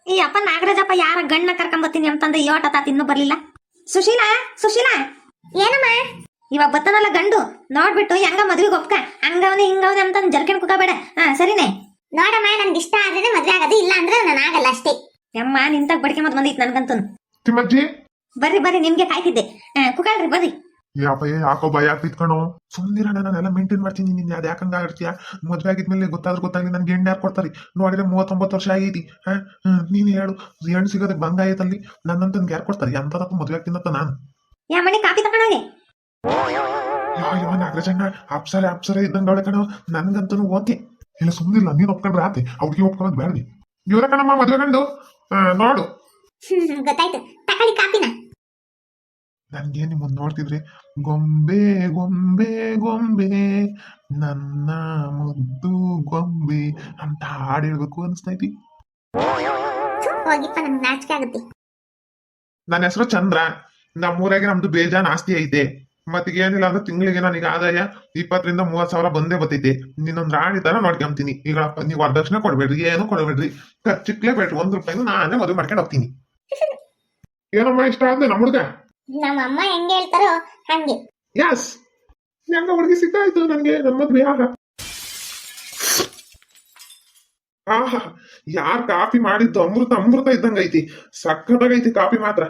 ಈ ಅಪ್ಪ ನಾಗರಾಜಪ್ಪ ಯಾರ ಗಂಡ ಕರ್ಕೊಂಬತ್ತೀನಿ ಅಂತಂದ್ರೆ ಯೋಟ ತಾತ ಇನ್ನೂ ಬರ್ಲಿಲ್ಲ. ಸುಶೀಲಾ ಸುಶೀಲಾ ಏನಮ್ಮ? ಇವಾಗ ಬತ್ತನಲ್ಲ ಗಂಡು, ನೋಡ್ಬಿಟ್ಟು ಹೆಂಗ ಮದ್ವಿಗೆ ಒಪ್ಕ, ಹಂಗವನೆ ಹಿಂಗವನೆ ಅಂತಂದ್ ಜರ್ಕೊಂಡ್ ಕುಕಬೇಡ. ಸರಿನೇ? ನೋಡಮ್ಮ, ನನ್ಗೆ ಇಷ್ಟ ಆದ್ರೆ ಮದ್ವೆ ಆಗೋದು, ಇಲ್ಲ ಅಂದ್ರೆ ನಾನು ಆಗಲ್ಲ ಅಷ್ಟೇ. ಯಮ್ಮ ನಿಂತಾಗ ಬಡಿಕೆ ಮದ್ ಬಂದಿತ್ತು ನನ್ಗಂತೂ. ತಿಮ್ಮಜ್ಜಿ ಬರ್ರಿ ಬರ್ರಿ, ನಿಮ್ಗೆ ಕಾಯ್ತಿದ್ದೆ. ಕುಕಾಳ್ರಿ ಬರ್ರಿ. ಯಾಕೋ ಭಯ ಆಗ್ತಿತ್ಕಣೋ. ಸುಮ್ಮನಿರ, ನಾನೆಲ್ಲ ಮೇಂಟೈನ್ ಮಾಡ್ತೀನಿ. ನಿನ್ ಅದ್ ಯಾಕಂಗ ಆಡ್ತೀಯ? ಮದ್ವೆ ಆಗಿದ್ಮೇಲೆ ಗೊತ್ತಾಗ್ಲಿ ನನ್ಗೆ ಹೆಣ್ಣು ಯಾರು ಕೊಡ್ತಾರಿ? ನೋಡಿದ್ರೆ 39 ವರ್ಷ ಆಗೈತಿ. ನೀನ್ ಹೇಳು, ಹೆಣ್ಣು ಸಿಗೋದಕ್ಕೆ ಬಂಗ ಆಯ್ತಲ್ಲಿ. ನನ್ನಂತನ್ಗೆ ಯಾರು ಕೊಡ್ತಾರೆ? ಎಂತದಪ್ಪ ಮದ್ವೆ ಆಗ್ತೀನಂತ ನಾನು. ಯಾ ಮನೆ ಕಾಪಿ ತಗೊಂಡೋಗಿ. ನಾಗರಾಜಣ್ಣ ಅಪ್ಸರ ಇದ್ದಂಗ ಅವಳೆ ಕಣ. ನನ್ಗಂತೂ ಓಕೆ. ಇಲ್ಲ ಸುಮ್ಮನಿಲ್ಲ, ನೀನ್ ಒಪ್ಕೊಂಡ್ರೆ ಆತೆ. ಅವ್ರಿಗೆ ಒಪ್ಕೊಳ್ಳೋದು ಬೇಡ. ಇವ್ರ ಕಣಮ್ಮ ಮದ್ವೆ ಗಂಡು. ನೋಡು. ಗೊತ್ತಾಯ್ತು, ತಕೊಳ್ಳಿ ಕಾಪಿನ. ನನ್ಗೆ ನಿಮ್ಮನ್ನ ನೋಡ್ತಿದ್ರೆ ಗೊಂಬೆ ಗೊಂಬೆ ಗೊಂಬೆ ನನ್ನ ಮುದ್ದು ಗೊಂಬೆ ಅಂತ ಹಾಡು ಹೇಳ್ಬೇಕು ಅನಿಸ್ತೈತಿ. ಹೋಗಿಪ್ಪ, ನನ್ಗೆ ನಾಚಿಕೆ ಆಗುತ್ತೆ. ನನ್ನ ಹೆಸರು ಚಂದ್ರ. ನಮ್ಮೂರಾಗೆ ನಮ್ದು ಬೇಜಾನ್ ಆಸ್ತಿ ಐತೆ. ಮತ್ತೀಗ ಏನಿಲ್ಲ ಅಂದ್ರೆ ತಿಂಗಳಿಗೆ ನನಗೆ ಆದಾಯ 20 ರಿಂದ 30 ಸಾವಿರ ಬಂದೇ ಬರ್ತೈತೆ. ನಿನ್ನೊಂದ್ ರಾಣಿ ತರ ನೋಡ್ಕೊಂತೀನಿ. ಈಗ ನೀವು ವರದಕ್ಷಿಣೆ ಕೊಡ್ಬೇಡ್ರಿ, ಏನು ಕೊಡ್ಬೇಡ್ರಿ, ಖರ್ಚಿಕ್ಲೇ ಬೇಡ್ರಿ. 1 ರೂಪಾಯಿನೂ ನಾನೇ ಮದುವೆ ಮಾಡ್ಕೊಂಡು ಹೋಗ್ತೀನಿ. ಏನಮ್ಮ ಇಷ್ಟ ಆದ್ರೆ ನಮ್ಮ ಹುಡುಗ? ನಮ್ಮ ಅಮ್ಮ ಹೆಂಗೆ ಹೇಳ್ತಾರೋ ಹಂಗೆ. ಯಸ್, ಹೆಂಗ ಹುಡುಗಿ ಸಿಕ್ಕಾಯ್ತು ನನ್ಗೆ. ನನ್ನ ಮದ್ವೆ ಆಹಾ, ಯಾರ್ ಕಾಫಿ ಮಾಡಿದ್ದು ಅಮೃತ ಅಮೃತ ಇದ್ದಂಗ ಐತಿ. ಸಕ್ಕತ್ತಾಗೈತಿ ಕಾಫಿ ಮಾತ್ರ.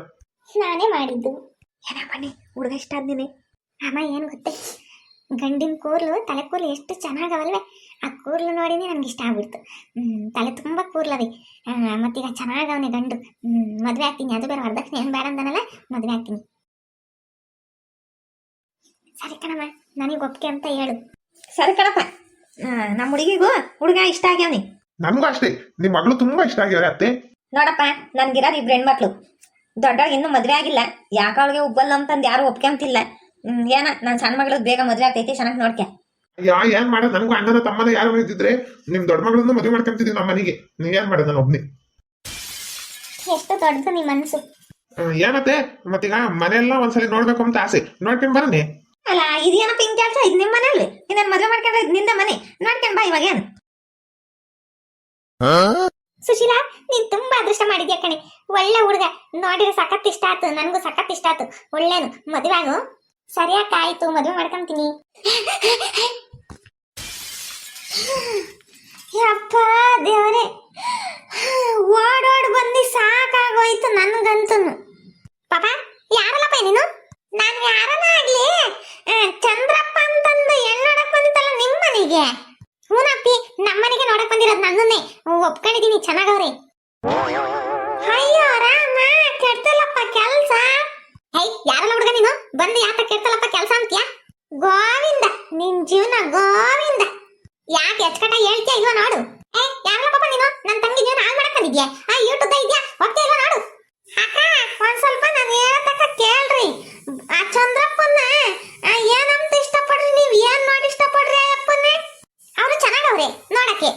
ನಾನೇ ಮಾಡಿದ್ದು. ಏನ ಬನ್ನಿ, ಹುಡುಗ ಇಷ್ಟ ಆದ್ನೇನೆ. ಅಮ್ಮ, ಏನು ಗೊತ್ತೇ, ಗಂಡಿನ ಕೂರ್ಲು, ತಲೆ ಕೂರ್ಲು ಎಷ್ಟು ಚೆನ್ನಾಗವಲ್ವೇ. ಆ ಕೂರ್ಲು ನೋಡಿನೇ ನನ್ಗೆ ಇಷ್ಟ ಆಗ್ಬಿಡ್ತು. ತಲೆ ತುಂಬ ಕೂರ್ಲವಿ. ಮತ್ತೀಗ ಚೆನ್ನಾಗವನೆ ಗಂಡು. ಮದ್ವೆ ಆಗ್ತೀನಿ. ಅದು ಬೇರೆ ವರದಕ್ಷಿಣೆ ಏನು ಬೇಡ ಅಂದನಲ್ಲ, ಮದ್ವೆ ಆಗ್ತೀನಿ. ಸರಿ ಕಣಮ್ಮ, ನನಗೆ ಒಪ್ಪಿಗೆ ಅಂತ ಹೇಳು. ಸರಿ ಕಣಪ್ಪ, ನಮ್ಮ ಹುಡುಗಿಗೂ ಹುಡುಗ ಇಷ್ಟ ಆಗ್ಯಾವನಿ. ನನ್ಗೂ ಅಷ್ಟೇ. ನಿಮ್ ಮಗಳು ತುಂಬಾ ಇಷ್ಟ ಆಗ್ಯಾವ್ರೆ ಅತ್ತೆ. ನೋಡಪ್ಪ, ನನ್ಗಿರೋದು 2 ಹೆಣ್ಮಕ್ಳು. ದೊಡ್ಡವ್ರಿಗೆ ಇನ್ನೂ ಮದ್ವೆ ಆಗಿಲ್ಲ. ಯಾಕ ಅವಳಿಗೆ ಉಬ್ಬಲ್ಲ ಅಂತಂದು ಯಾರು ಒಪ್ಕೊಂತಿಲ್ಲ. ಏನ ನನ್ನ ಸಣ್ಣ ಮಗಳಿಗೆ ಬೇಗ ಮದ್ವೆ ಆಗ್ತೈತಿ, ಚೆನ್ನಾಗಿ ನೋಡ್ಕೆ. ಏನ್ ಮಾಡೋದು? ನನಗೂ ಅಣ್ಣನ ತಮ್ಮನ ಯಾರು ಇದ್ದಿದ್ರೆ ನಿಮ್ ದೊಡ್ಡ ಮಗಳನ್ನ ಮದುವೆ ಮಾಡ್ಕೊಂತಿದ್ವಿ ನಮ್ಮ ಮನೆಗೆ. ನೀವೇನ್ ಮಾಡೋದು? ನಾನು ಒಬ್ನೇ. ಎಷ್ಟು ದೊಡ್ಡದು ನಿಮ್ಮ ಮನಸ್ಸು. ಏನತ್ತೆ, ಮತ್ತೀಗ ಮನೆಯೆಲ್ಲ ಒಂದ್ಸಲಿ ನೋಡ್ಬೇಕು ಅಂತ ಆಸೆ. ನೋಡ್ಕೊಂಡ್ ಬರನೆ. ಅಲ್ಲ, ಇದೇನಪ್ಪ ಹಿಂಗ್ ಕೆಲಸ? ಇದು ನಿಮ್ಮ ಮನೆಯಲ್ಲಿ ಇನ್ನೇನು ಮದ್ವೆ ಮಾಡ್ಕೊಂಡ್ರೆ ನಿಂದ ಮನೆ. ನೋಡ್ಕೊಂಡ್ ಬಾ ಇವಾಗ. ಏನು ಸುಶೀಲಾ, ನೀನ್ ತುಂಬಾ ಅದೃಷ್ಟ ಮಾಡಿದ್ಯಾ ಕಣೆ. ಒಳ್ಳೆ ಹುಡುಗ, ನೋಡಿದ್ರೆ ಸಖತ್ ಇಷ್ಟ ಆತು. ನನಗೂ ಸಖತ್ ಇಷ್ಟ ಆತು. ಒಳ್ಳೇನು, ಮದುವೆ ಆಗು. ಸರಿಯಾಕ ಆಯ್ತು, ಮದುವೆ ಮಾಡ್ಕೊಂತೀನಿ. ಯಪ್ಪ ದೇವರೇ, ಓಡೋಡ್ ಬಂದು ಸಾಕಾಗೋಯ್ತು ನನ್ಗಂತೂ. ಪಾಪ, ಯಾರಲ್ಲಪ್ಪ ನೀನು? ನಾನು ಯಾರನ್ನ ಆಗ್ಲಿ ಚಂದ್ರಪ್ಪ ಅಂತಂದು ಹೆಣ್ಣೋಡಕ್ ಬಂದಿತ್ತಲ್ಲ ನಿಮ್ ಮನೆಗೆ. ಹೂನಪ್ಪಿ, ನಮ್ಮನೆಗೆ ನೋಡಕ್ ಬಂದಿರೋದು ನನ್ನನ್ನೇ. ಒಪ್ಕೊಂಡಿದೀನಿ, ಚೆನ್ನಾಗವ್ರೆ. ಅಯ್ಯೋ ರಾಮ, ಕೆಡ್ತಲ್ಲಪ್ಪ ಕೆಲ್ಸ. ಯಾರಲ್ಲ ಹುಡುಗ ನೀನು? ಬಂದು ಯಾಕ ಕೆಡ್ತಲ್ಲಪ್ಪ ಕೆಲ್ಸ ಅಂತೀಯ? ಗೋವಿಂದ, ನಿನ್ ಜೀವನ ಗೋವಿಂದ. ಯಾಕೆ ಎಚ್ಕಟ ಹೇಳ್ತೀಯ ಇಲ್ವಾ ನೋಡು. ಯಾರಲ್ಲಪ್ಪ ನೀನು? ನನ್ನ ತಂಗಿ ಜೀವನ ಹಾಳು ಮಾಡಕ್ ಬಂದಿದ್ಯಾ? ಯೂಟ್ಯೂಬ್ ಇದ್ಯಾ? ಹೋಗ್ತಾ ಇಲ್ವಾ ನೋಡು. ಅಕ್ಕ, ಒಂದ್ ಸ್ವಲ್ಪ ನಾನು ಹೇಳತಕ್ಕ ಕೇಳ್ರಿ. ಆ ಚಂದ್ರಪ್ಪನ್ನ ಏನಂತ ಇಷ್ಟಪಡ್ರಿ ನೀವು? ಏನ್ ಮಾಡಿ ಇಷ್ಟಪಡ್ರಿ ಅಪ್ಪನ್ನೇ? ಅವ್ರು ಚೆನ್ನಾಗವ್ರೆ ನೋಡಕ್ಕೆ.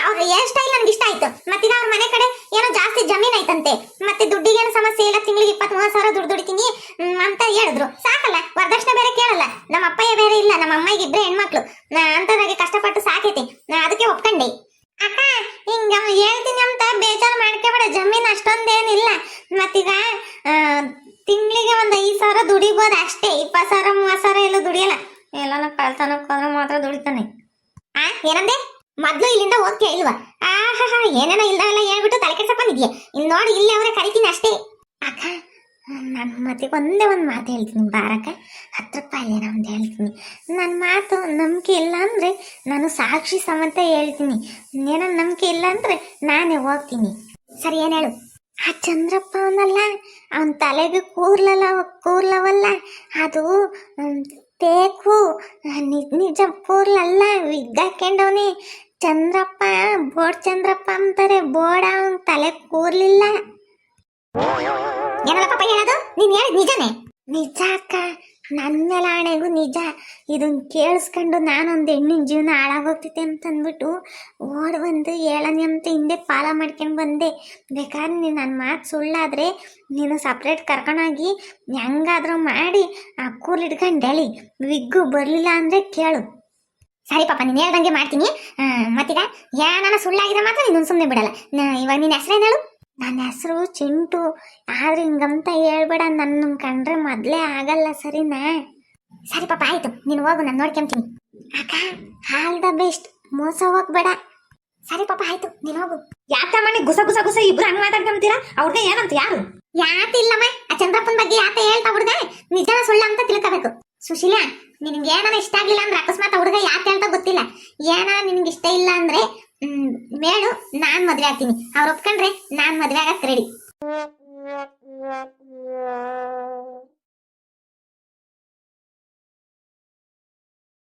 ಅವ್ರ ಹೇರ್ ಸ್ಟೈಲ್ ನನ್ಗೆ ಇಷ್ಟ ಆಯ್ತು. ಮತ್ತೀಗ ಅವ್ರ ಮನೆ ಕಡೆ ಏನೋ ಜಾಸ್ತಿ ಜಮೀನ್ ಐತಂತೆ. ಮತ್ತೆ ದುಡ್ಡಿಗೇನು ಸಮಸ್ಯೆ ಇಲ್ಲ, ತಿಂಗಳಿಗೆ 20-30 ಸಾವಿರ ದುಡ್ಡಿತೀನಿ ಅಂತ ಹೇಳಿದ್ರು. ಸಾಕಲ್ಲ, ವರದಕ್ಷಿಣೆ ಬೇರೆ ಕೇಳಲ್ಲ. ನಮ್ಮ ಅಪ್ಪಯ್ಯ ಬೇರೆ ಇಲ್ಲ, ನಮ್ಮ ಅಮ್ಮಗೆ 2 ಹೆಣ್ಮಕ್ಳು. ಅಂತದಾಗಿ ಕಷ್ಟಪಟ್ಟು ಸಾಕೈತಿ, ಅದಕ್ಕೆ ಒಪ್ಕೊಂಡೆ. ಅಕ್ಕ, ಹಿಂಗ ಹೇಳ್ತೀನಿ ಅಂತ ಬೇಜಾರು ಮಾಡ್ಕೋಬೇಡ. ಜಮೀನ್ ಅಷ್ಟೊಂದೇನಿಲ್ಲ. ಮತ್ತೀಗ ತಿಂಗಳಿಗೆ 5 ಸಾವಿರ ದುಡಿಬೋದು ಅಷ್ಟೇ. 20 ಸಾವಿರ 30 ಸಾವಿರ ಎಲ್ಲ ದುಡಿಯಲ್ಲ. ಎಲ್ಲ ಕಳ್ತನಕ್ಕೆ ಹೋದ್ರೆ ಮಾತ್ರ ದುಡಿತಾನೆ. ಏನಂದೆ? ಮೊದ್ಲು ಇಲ್ಲಿಂದ ಹೋಗ್ತೀಯ ಇಲ್ವಾ? ಏನೇನೋ ಇಲ್ಲ ಎಲ್ಲ ಹೇಳ್ಬಿಟ್ಟು ತಲೆ ಕೆಡ್ಸಕ್ ಬಂದಿದ್ಯಾ. ಇಲ್ಲಿ ನೋಡಿ, ಇಲ್ಲಿ ಅವರೇ ಕರಿತೀನಿ ಅಷ್ಟೇ. ಅಕ್ಕ, ನನ್ನ ಮತ್ತೆ ಒಂದೇ ಒಂದು ಮಾತು ಹೇಳ್ತೀನಿ ಬಾರಕ್ಕ. 10 ರೂಪಾಯಿ ಏನೋ ಹೇಳ್ತೀನಿ. ನನ್ನ ಮಾತು ನಂಬಿಕೆ ಇಲ್ಲ ಅಂದ್ರೆ ನಾನು ಸಾಕ್ಷಿ ಸಮೇತ ಹೇಳ್ತೀನಿ. ಏನೋ ನಂಬಿಕೆ ಇಲ್ಲ ಅಂದ್ರೆ ನಾನೇ ಹೋಗ್ತೀನಿ. ಸರಿ, ಏನ್ ಹೇಳು? ಆ ಚಂದ್ರಪ್ಪ ಅವನಲ್ಲ, ಅವನ ತಲೆಗೆ ಕೂರ್ಲವಲ್ಲ, ಅದು ತೇಕು. ನಿಜ ಕೂರ್ಲಲ್ಲ, ವಿಗ್ ಹಾಕೊಂಡವನೇ. ಚಂದ್ರಪ್ಪ, ಬೋರ್ಡ್ ಚಂದ್ರಪ್ಪ ಅಂತಾರೆ. ಬೋರ್ಡ್ ಅವನ್ ತಲೆ ಕೂರ್ಲಿಲ್ಲ. ಏನಲ್ಲಪ್ಪ ಹೇಳೋದು? ನೀನ್ ಹೇಳಿದ್ ನಿಜನೇ? ನಿಜ ಅಕ್ಕ, ನನ್ನ ಮೇಲೆ ಆಣೆಗೂ ನಿಜ. ಇದನ್ನ ಕೇಳಿಸ್ಕೊಂಡು ನಾನೊಂದು ಹೆಣ್ಣಿನ ಜೀವನ ಹಾಳಾಗೋಗ್ತೈತೆ ಅಂತಂದ್ಬಿಟ್ಟು ಓಡ್ ಬಂದು ಹೇಳನಿ ಅಂತ ಹಿಂದೆ ಪಾಲ ಮಾಡ್ಕೊಂಡು ಬಂದೆ. ಬೇಕಾದ್ರೆ ನೀನು ನನ್ನ ಮಾತು ಸುಳ್ಳಾದರೆ ನೀನು ಸಪ್ರೇಟ್ ಕರ್ಕೊಂಡೋಗಿ ಹೆಂಗಾದ್ರೂ ಮಾಡಿ ಆ ಕೂಲ್ ಹಿಡ್ಕೊಂಡು ಹೇಳಿ. ವಿಗ್ಗು ಬರಲಿಲ್ಲ ಅಂದರೆ ಕೇಳು. ಸರಿ ಪಾಪ, ನೀನು ಹೇಳ್ದಂಗೆ ಮಾಡ್ತೀನಿ. ಮತ್ತೀಗ ಏನಾನ ಸುಳ್ಳಾಗಿದೆ ಮಾತ್ರ ನೀನು ಸುಮ್ಮನೆ ಬಿಡಲ್ಲ. ಇವಾಗ ನಿನ್ನ ಹೆಸರೇನು ಹೇಳು? ನನ್ನ ಹೆಸರು ಚಿಂಟು. ಆದ್ರೆ ಹಿಂಗಂತ ಹೇಳ್ಬೇಡ, ನನ್ನ ಕಂಡ್ರೆ ಮೊದ್ಲೇ ಆಗಲ್ಲ, ಸರಿನಾ? ಸರಿ ಪಾಪ, ಆಯ್ತು, ನೀನು ಹೋಗು, ನಾನು ನೋಡ್ಕೊಂತೀನಿ. ಅಕ್ಕ, ಆಲ್ ದ ಬೆಸ್ಟ್, ಮೋಸ ಹೋಗ್ಬೇಡ. ಸರಿ ಪಾಪ, ಆಯ್ತು, ನೀನು ಹೋಗು. ಯಾಕಮ್ಮನಿ ಗುಸ ಗುಸ ಗುಸ ಇಬ್ರು ಹಂಗ್ ಮಾತಾಡ್ಕೊಂತೀರಾ? ಅವ್ರಿಗೆ ಏನಂತ ಯಾರು? ಯಾತಿಲ್ಲಮ್ಮ, ಆ ಚಂದ್ರಪ್ಪನ ಬಗ್ಗೆ ಯಾತ ಹೇಳ್ತಾ ಹುಡುಗ ನಿಜನ ಸುಳ್ಳ ಅಂತ ತಿಳ್ಕೋಬೇಕು. ಸುಶೀಲಾ, ನಿನ್ಗೆ ಏನಾರ ಇಷ್ಟ ಆಗ್ಲಿಲ್ಲ ಅಂದ್ರೆ ಅಕಸ್ಮಾತ್ ಹುಡುಗ ಯಾಕೆ ಹೇಳ್ತಾ ಗೊತ್ತಿಲ್ಲ, ಏನಾರ ನಿನ್ಗೆ ಇಷ್ಟ ಇಲ್ಲ ಅಂದ್ರೆ ಮೇಡು, ನಾನ್ ಮದ್ವೆ ಆಗ್ತೀನಿ. ಅವ್ರು ಒಪ್ಕೊಂಡ್ರೆ ನಾನ್ ಮದ್ವೆ ಆಗಕ್ ರೆಡಿ.